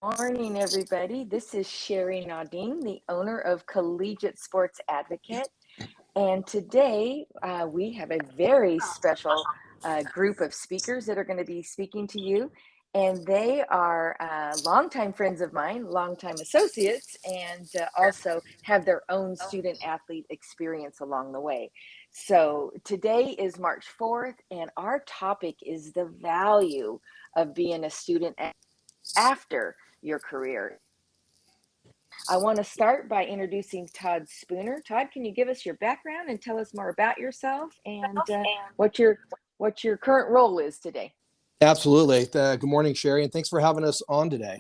Morning, everybody. This is Cheri Naudin, the owner of Collegiate Sports Advocate. And today we have a very special group of speakers that are going to be speaking to you. And they are longtime friends of mine, longtime associates, and also have their own student athlete experience along the way. So today is March 4th, and our topic is the value of being a student after your career. I want to start by introducing Todd Spooner. Todd, can you give us your background and tell us more about yourself and what your current role is today? Absolutely. Good morning, Cheri, and thanks for having us on today.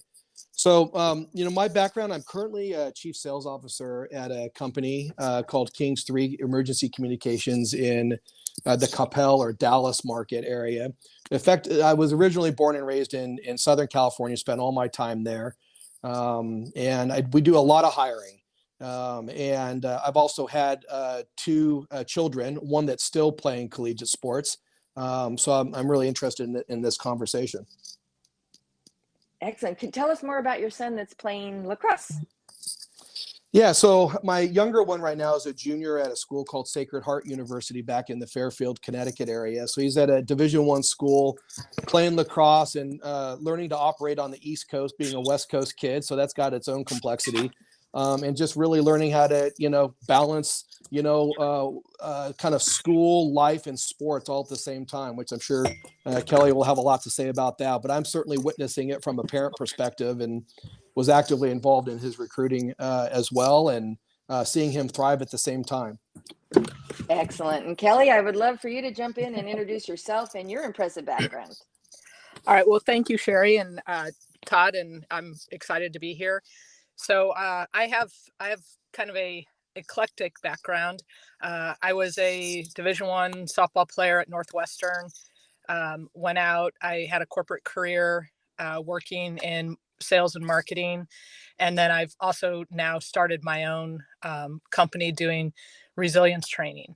So, my background, I'm currently a chief sales officer at a company called Kings 3 Emergency Communications in the Coppell or Dallas market area. In fact, I was originally born and raised in Southern California, spent all my time there. We do a lot of hiring. I've also had two children, one that's still playing collegiate sports. So I'm really interested in this conversation. Excellent. Can you tell us more about your son that's playing lacrosse? Yeah, so my younger one right now is a junior at a school called Sacred Heart University back in the Fairfield, Connecticut area. So he's at a Division I school playing lacrosse and learning to operate on the East Coast, being a West Coast kid. So that's got its own complexity. And just really learning how to, balance, kind of school life and sports all at the same time, which I'm sure Kelly will have a lot to say about that. But I'm certainly witnessing it from a parent perspective and was actively involved in his recruiting as well, and seeing him thrive at the same time. Excellent. And Kelly, I would love for you to jump in and introduce yourself and your impressive background. All right. Well, thank you, Cheri and Todd, and I'm excited to be here. So I have kind of a eclectic background. I was a Division I softball player at Northwestern. Went out. I had a corporate career working in sales and marketing, and then I've also now started my own company doing resilience training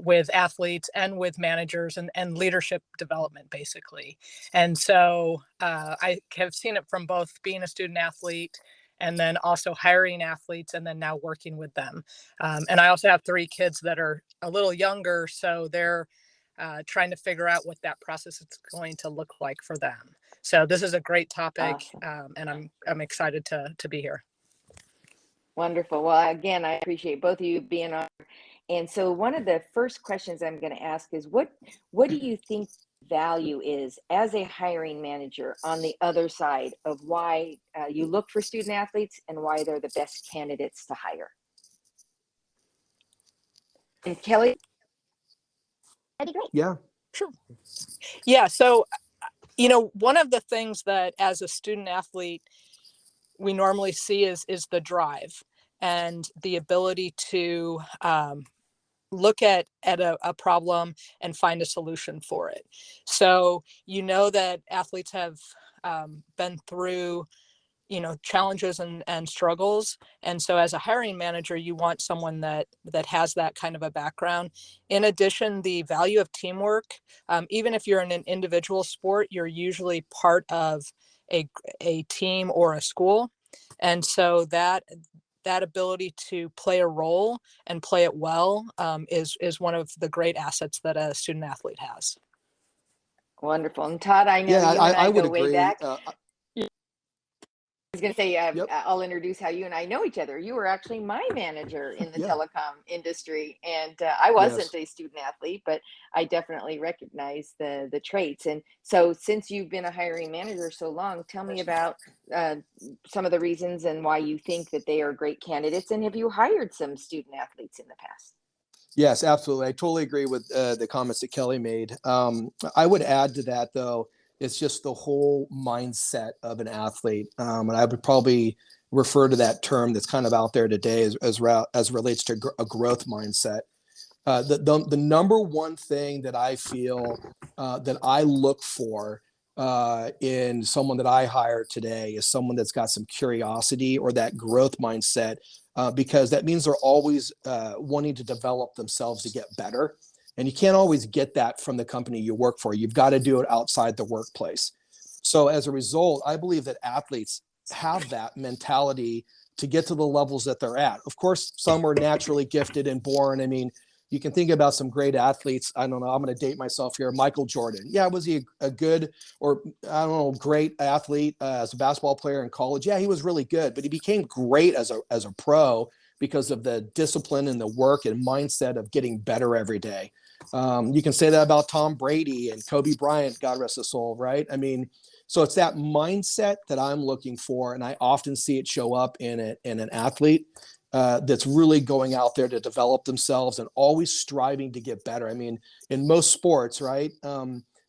with athletes and with managers and leadership development, basically. And so I have seen it from both being a student athlete and then also hiring athletes and then now working with them. And I also have 3 kids that are a little younger, so they're trying to figure out what that process is going to look like for them. So this is a great topic, awesome. And I'm excited to be here. Wonderful. Well, again, I appreciate both of you being on. And so one of the first questions I'm going to ask is what do you think value is as a hiring manager on the other side of why you look for student athletes and why they're the best candidates to hire? And Kelly? That'd be great. Yeah, sure. Yeah. So, one of the things that as a student athlete, we normally see is the drive and the ability to look at a problem and find a solution for it. So, that athletes have been through, challenges and struggles. And so as a hiring manager, you want someone that has that kind of a background. In addition, the value of teamwork, even if you're in an individual sport, you're usually part of a team or a school. And so that ability to play a role and play it well is one of the great assets that a student athlete has. Wonderful. And Todd, I know you and I would go way back. I was going to say, yep. I'll introduce how you and I know each other. You were actually my manager in the telecom industry, and I wasn't a student athlete, but I definitely recognize the traits. And so since you've been a hiring manager so long, tell me about some of the reasons and why you think that they are great candidates, and have you hired some student athletes in the past? Yes, absolutely. I totally agree with the comments that Kelly made. I would add to that, though, it's just the whole mindset of an athlete. And I would probably refer to that term that's kind of out there today as relates to a growth mindset. The number one thing that I feel that I look for in someone that I hire today is someone that's got some curiosity or that growth mindset, because that means they're always wanting to develop themselves to get better. And you can't always get that from the company you work for. You've got to do it outside the workplace. So as a result, I believe that athletes have that mentality to get to the levels that they're at. Of course, some are naturally gifted and born. I mean, you can think about some great athletes. I don't know, I'm going to date myself here. Michael Jordan. Yeah, was he a good, or I don't know, great athlete as a basketball player in college? Yeah, he was really good, but he became great as a pro because of the discipline and the work and mindset of getting better every day. You can say that about Tom Brady and Kobe Bryant, God rest his soul, right? I mean, so it's that mindset that I'm looking for, and I often see it show up in an athlete that's really going out there to develop themselves and always striving to get better. I mean, in most sports, right,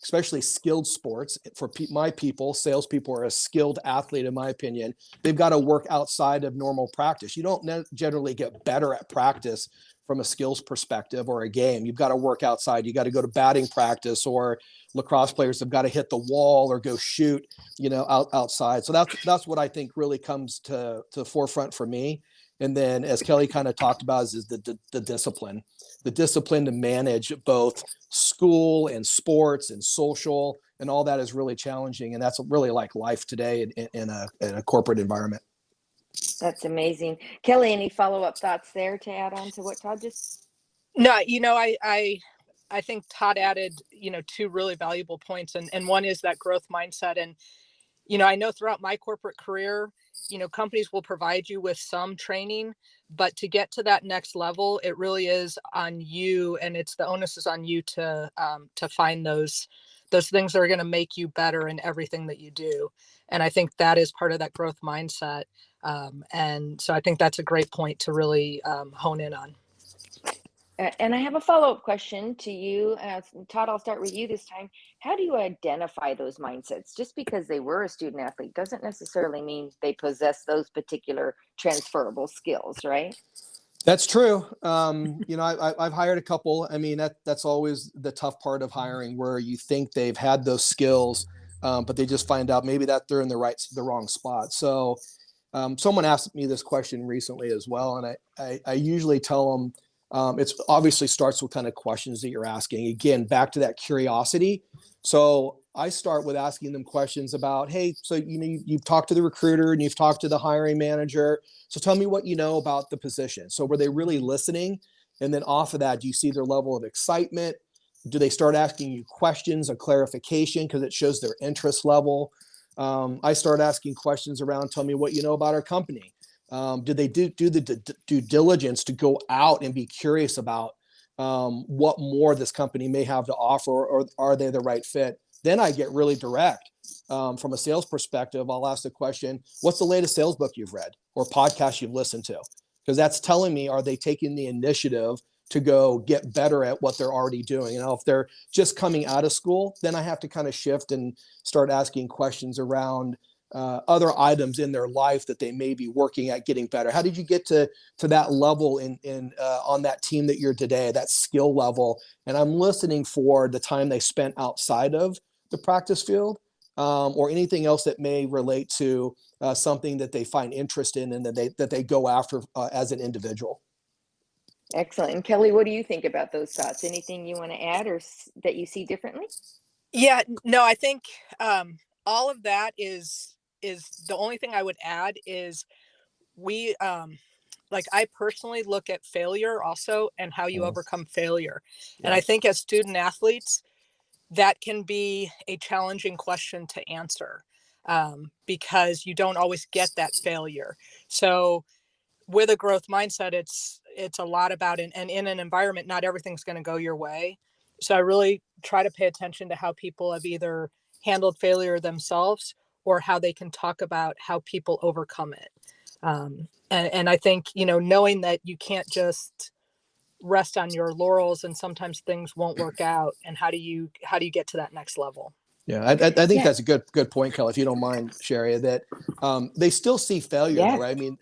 especially skilled sports, for my people, salespeople are a skilled athlete, in my opinion. They've got to work outside of normal practice. You don't generally get better at practice from a skills perspective or a game. You've got to work outside. You got to go to batting practice, or lacrosse players have got to hit the wall or go shoot, outside. So that's what I think really comes to the forefront for me. And then, as Kelly kind of talked about, is the discipline to manage both school and sports and social, and all that is really challenging. And that's really like life today in a corporate environment. That's amazing. Kelly, any follow-up thoughts there to add on to what Todd just? No, I think Todd added, two really valuable points. And one is that growth mindset. And, I know throughout my corporate career, companies will provide you with some training, but to get to that next level, it really is on you. And the onus is on you to find those things that are going to make you better in everything that you do. And I think that is part of that growth mindset. And so I think that's a great point to really hone in on. And I have a follow-up question to you. Todd, I'll start with you this time. How do you identify those mindsets? Just because they were a student athlete doesn't necessarily mean they possess those particular transferable skills, right? That's true. I've hired a couple. I mean, that's always the tough part of hiring, where you think they've had those skills, but they just find out maybe that they're in the wrong spot. So someone asked me this question recently as well, and I usually tell them, it's obviously starts with kind of questions that you're asking. Again, back to that curiosity. So I start with asking them questions about, hey, so you've talked to the recruiter and you've talked to the hiring manager. So tell me what you know about the position. So were they really listening? And then off of that, do you see their level of excitement? Do they start asking you questions or clarification because it shows their interest level? I start asking questions around, tell me what you know about our company. Do they do the due diligence to go out and be curious about what more this company may have to offer, or are they the right fit? Then I get really direct. From a sales perspective, I'll ask the question, what's the latest sales book you've read or podcast you've listened to? Because that's telling me, are they taking the initiative to go get better at what they're already doing? If they're just coming out of school, then I have to kind of shift and start asking questions around other items in their life that they may be working at getting better. How did you get to that level on that team that you're today, that skill level? And I'm listening for the time they spent outside of the practice field, or anything else that may relate to something that they find interest in and that they go after as an individual. Excellent. And Kelly, what do you think about those thoughts? Anything you want to add or that you see differently? Yeah, no, I think all of that is the only thing I would add is we I personally look at failure also and how you overcome failure. Yeah. And I think as student athletes, that can be a challenging question to answer because you don't always get that failure. So with a growth mindset, it's a lot about it. And in an environment, not everything's going to go your way. So I really try to pay attention to how people have either handled failure themselves or how they can talk about how people overcome it. And I think, knowing that you can't just rest on your laurels and sometimes things won't work out. And how do you get to that next level? Yeah, I think that's a good point, Kelly, if you don't mind, Cheri, that they still see failure, right? I mean,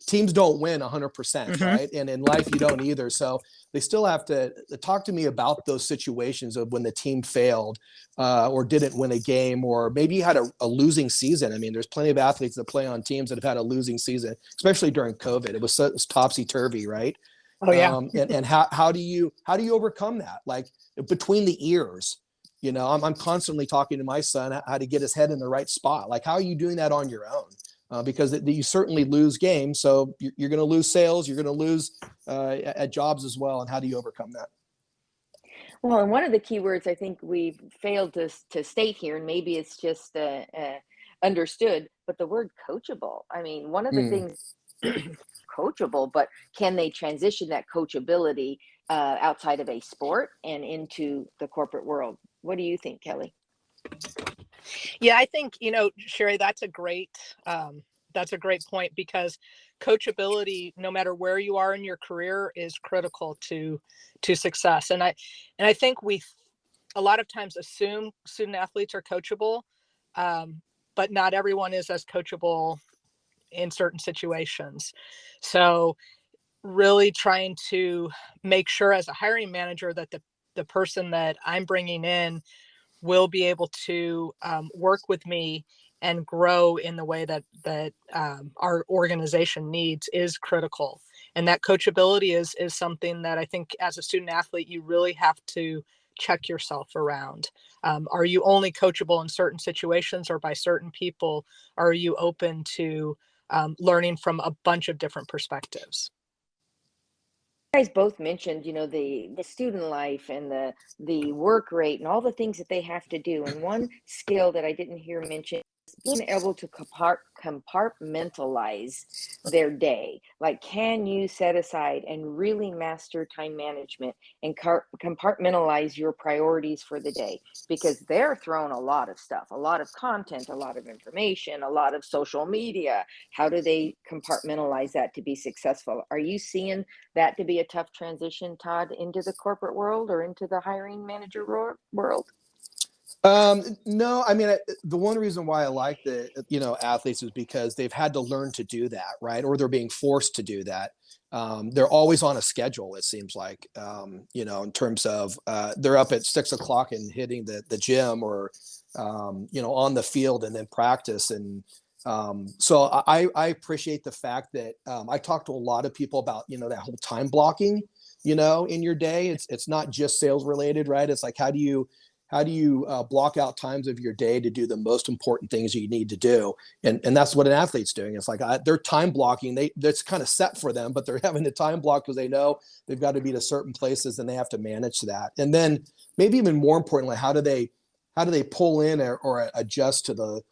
teams don't win 100%, right? And in life, you don't either. So they still have to talk to me about those situations of when the team failed or didn't win a game, or maybe you had a losing season. I mean, there's plenty of athletes that play on teams that have had a losing season, especially during COVID. It was topsy-turvy, right? Oh, yeah. And how do you overcome that? Like between the ears, I'm constantly talking to my son how to get his head in the right spot. Like, how are you doing that on your own? because you certainly lose games. So you're going to lose sales, you're going to lose at jobs as well. And how do you overcome that? Well, and one of the key words I think we've failed to state here, and maybe it's just understood, but the word coachable. I mean, one of the things coachable, but can they transition that coachability outside of a sport and into the corporate world? What do you think, Kelly? Yeah, I think, Cheri, that's a great point, because coachability, no matter where you are in your career, is critical to success. And I think we a lot of times assume student athletes are coachable, but not everyone is as coachable in certain situations. So really trying to make sure as a hiring manager that the person that I'm bringing in will be able to work with me and grow in the way that our organization needs is critical. And that coachability is something that I think as a student athlete, you really have to check yourself around. Are you only coachable in certain situations or by certain people? Are you open to learning from a bunch of different perspectives? You guys both mentioned, the student life and the work rate and all the things that they have to do. And one skill that I didn't hear mentioned is being able to compartmentalize their day. Like, can you set aside and really master time management and compartmentalize your priorities for the day? Because they're throwing a lot of stuff, a lot of content, a lot of information, a lot of social media. How do they compartmentalize that to be successful? Are you seeing that to be a tough transition, Todd, into the corporate world or into the hiring manager world? No, I mean, the one reason why I like the, athletes is because they've had to learn to do that, right? Or they're being forced to do that. They're always on a schedule, it seems like, in terms of they're up at 6 o'clock and hitting the gym or, on the field and then practice. And so I appreciate the fact that I talk to a lot of people about, that whole time blocking, in your day. It's not just sales related, right? It's like, how do you block out times of your day to do the most important things you need to do? And that's what an athlete's doing. It's like they're time blocking. That's kind of set for them, but they're having to time block because they know they've got to be to certain places and they have to manage that. And then maybe even more importantly, how do they pull in or adjust to the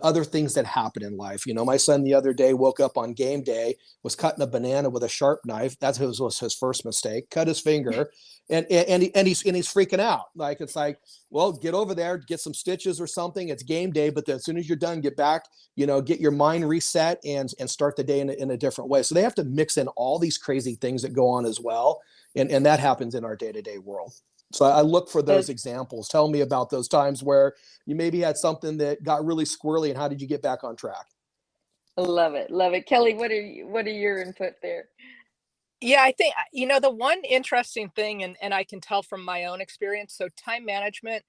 other things that happen in life? My son the other day woke up on game day, was cutting a banana with a sharp knife. That was his first mistake, cut his finger. And he's freaking out. Like, it's like, well, get over there, get some stitches or something. It's game day, but as soon as you're done, get back, get your mind reset and start the day in a different way. So they have to mix in all these crazy things that go on as well. And that happens in our day-to-day world. So I look for those examples. Tell me about those times where you maybe had something that got really squirrely, and how did you get back on track? Love it. Love it. Kelly, what are your input there? Yeah, I think, the one interesting thing, and I can tell from my own experience, so time management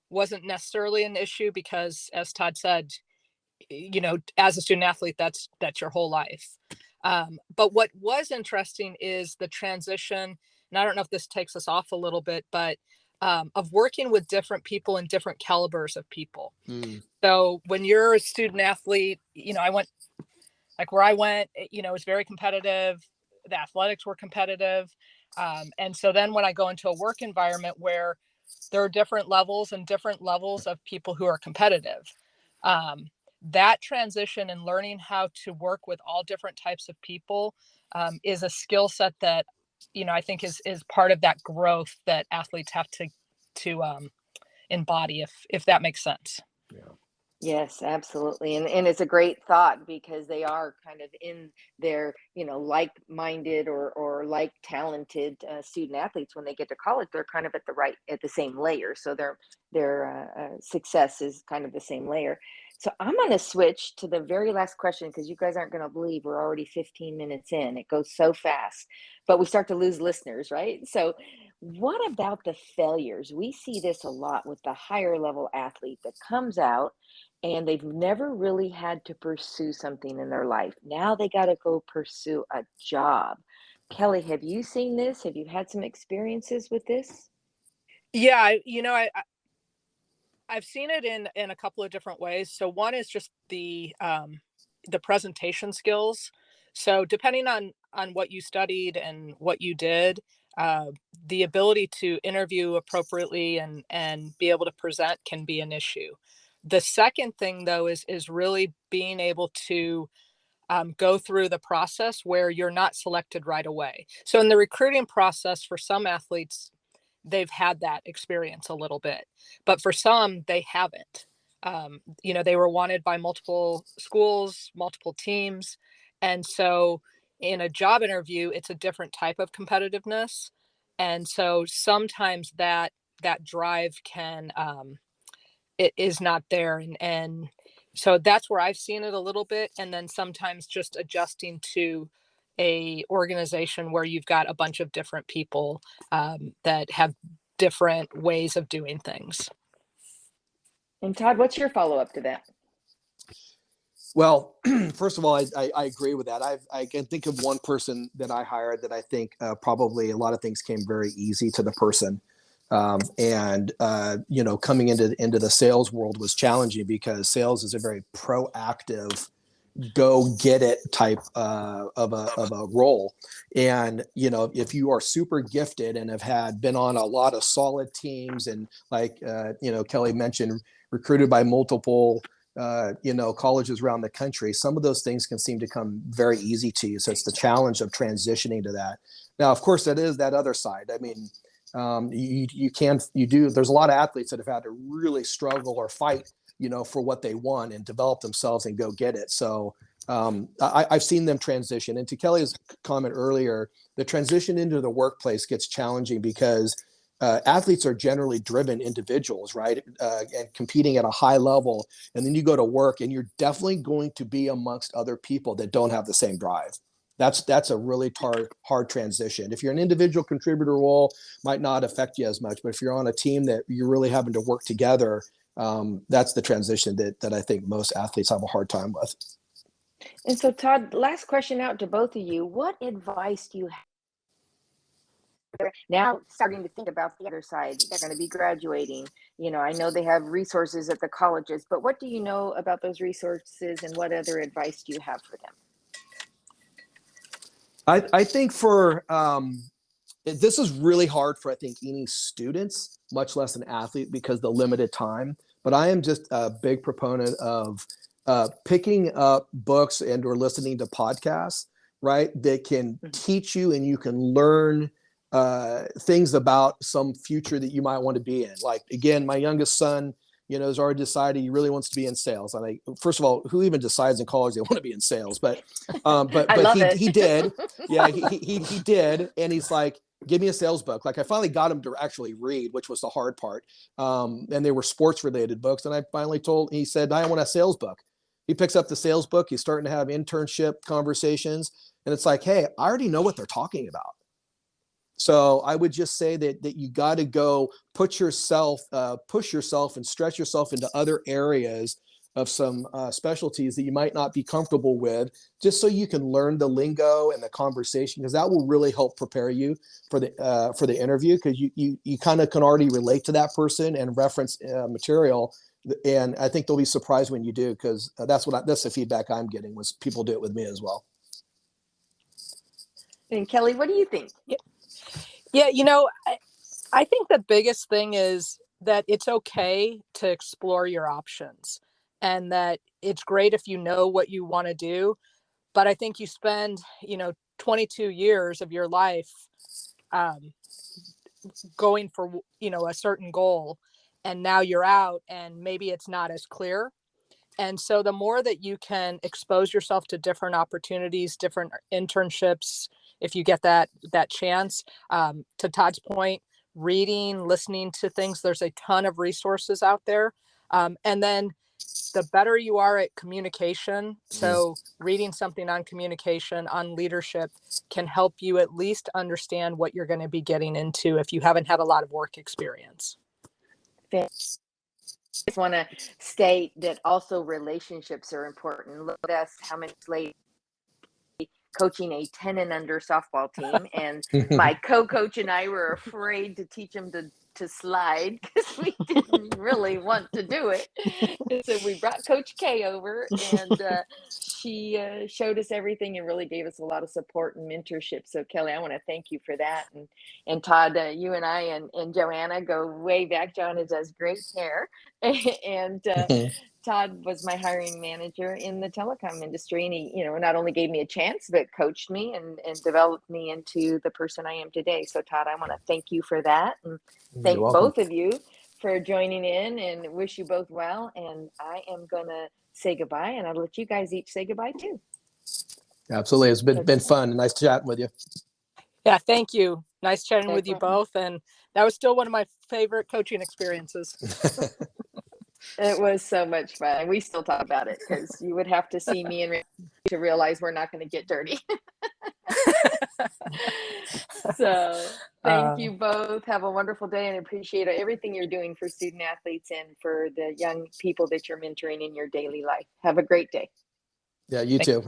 wasn't necessarily an issue because, as Todd said, as a student athlete, that's your whole life. But what was interesting is the transition, and I don't know if this takes us off a little bit, but of working with different people and different calibers of people. So when you're a student athlete, I went, like where I went, it was very competitive. The athletics were competitive. And so then when I go into a work environment where there are different levels of people who are competitive, that transition and learning how to work with all different types of people is a skill set that, I think is part of that growth that athletes have to embody, if that makes sense. Yeah. Yes, absolutely. And it's a great thought because they are kind of in their, like-minded or like talented student athletes. When they get to college, they're kind of at the same layer. So their success is kind of the same layer. So I'm going to switch to the very last question because you guys aren't going to believe we're already 15 minutes in. It goes so fast, but we start to lose listeners, right? So what about the failures? We see this a lot with the higher level athlete that comes out and they've never really had to pursue something in their life. Now they got to go pursue a job. Kelly, have you seen this? Have you had some experiences with this? Yeah, I've seen it in a couple of different ways. So one is just the the presentation skills. So depending on what you studied and what you did, the ability to interview appropriately and be able to present can be an issue. The second thing, though, is really being able to go through the process where you're not selected right away. So in the recruiting process, for some athletes, they've had that experience a little bit, but for some, they haven't. They were wanted by multiple schools, multiple teams. And so in a job interview, it's a different type of competitiveness. And so sometimes that drive can, it is not there. And so that's where I've seen it a little bit. And then sometimes just adjusting to a organization where you've got a bunch of different people that have different ways of doing things. And Todd, what's your follow-up to that? Well, first of all, I agree with that. I can think of one person that I hired that I think probably a lot of things came very easy to the person. Coming into the sales world was challenging because sales is a very proactive, go get it type of a role. And, if you are super gifted and have been on a lot of solid teams and like, Kelly mentioned, recruited by multiple colleges around the country, some of those things can seem to come very easy to you. So it's the challenge of transitioning to that. Now, of course, that is that other side. I mean, there's a lot of athletes that have had to really struggle or fight, for what they want and develop themselves and go get it. So I've seen them transition. And to Kelly's comment earlier, the transition into the workplace gets challenging because athletes are generally driven individuals, right? And competing at a high level. And then you go to work and you're definitely going to be amongst other people that don't have the same drive. That's a really hard transition. If you're an individual contributor role, might not affect you as much, but if you're on a team that you're really having to work together, that's the transition that I think most athletes have a hard time with. And so, Todd, last question out to both of you. What advice do you have? Now starting to think about the other side, they're going to be graduating. I know they have resources at the colleges, but what do you know about those resources and what other advice do you have for them? I think this is really hard for, I think, any students, much less an athlete, because the limited time. But I am just a big proponent of picking up books and or listening to podcasts, right, that can teach you and you can learn things about some future that you might want to be in. Like, again, my youngest son, has already decided he really wants to be in sales. I mean, first of all, who even decides in college they want to be in sales? But he did. Yeah, he did. And he's like, give me a sales book. Like, I finally got him to actually read, which was the hard part. And they were sports related books. And I finally he said, I want a sales book. He picks up the sales book. He's starting to have internship conversations. And it's like, hey, I already know what they're talking about. So I would just say that you got to go push yourself and stretch yourself into other areas of some specialties that you might not be comfortable with, just so you can learn the lingo and the conversation, because that will really help prepare you for the interview, because you kind of can already relate to that person and reference material. And I think they'll be surprised when you do, because that's the feedback I'm getting, was people do it with me as well. And Kelly, what do you think? Yeah, I think the biggest thing is that it's okay to explore your options, and that it's great if you know what you want to do. But I think you spend, 22 years of your life going for, a certain goal, and now you're out and maybe it's not as clear. And so the more that you can expose yourself to different opportunities, different internships, if you get that chance, to Todd's point, reading, listening to things, there's a ton of resources out there. And then the better you are at communication. So reading something on communication, on leadership, can help you at least understand what you're going to be getting into if you haven't had a lot of work experience. I just want to state that also relationships are important. Look at us, how many ladies coaching a 10 and under softball team, and my co-coach and I were afraid to teach them to to slide because we didn't really want to do it. And so we brought Coach K over, and she showed us everything and really gave us a lot of support and mentorship. So Kelly, I want to thank you for that. And Todd, you and I and Joanna go way back. Joanna does great hair. And Todd was my hiring manager in the telecom industry, and he, not only gave me a chance, but coached me and developed me into the person I am today. So Todd, I want to thank you for that, and thank both of you for joining in, and wish you both well. And I am going to say goodbye, and I'll let you guys each say goodbye too. Absolutely. It's been fun. Nice chatting with you. Yeah, thank you. Nice chatting with you both. And that was still one of my favorite coaching experiences. It was so much fun. We still talk about it because you would have to see me and to realize we're not going to get dirty. So thank you both. Have a wonderful day, and appreciate everything you're doing for student athletes and for the young people that you're mentoring in your daily life. Have a great day. Yeah, you too.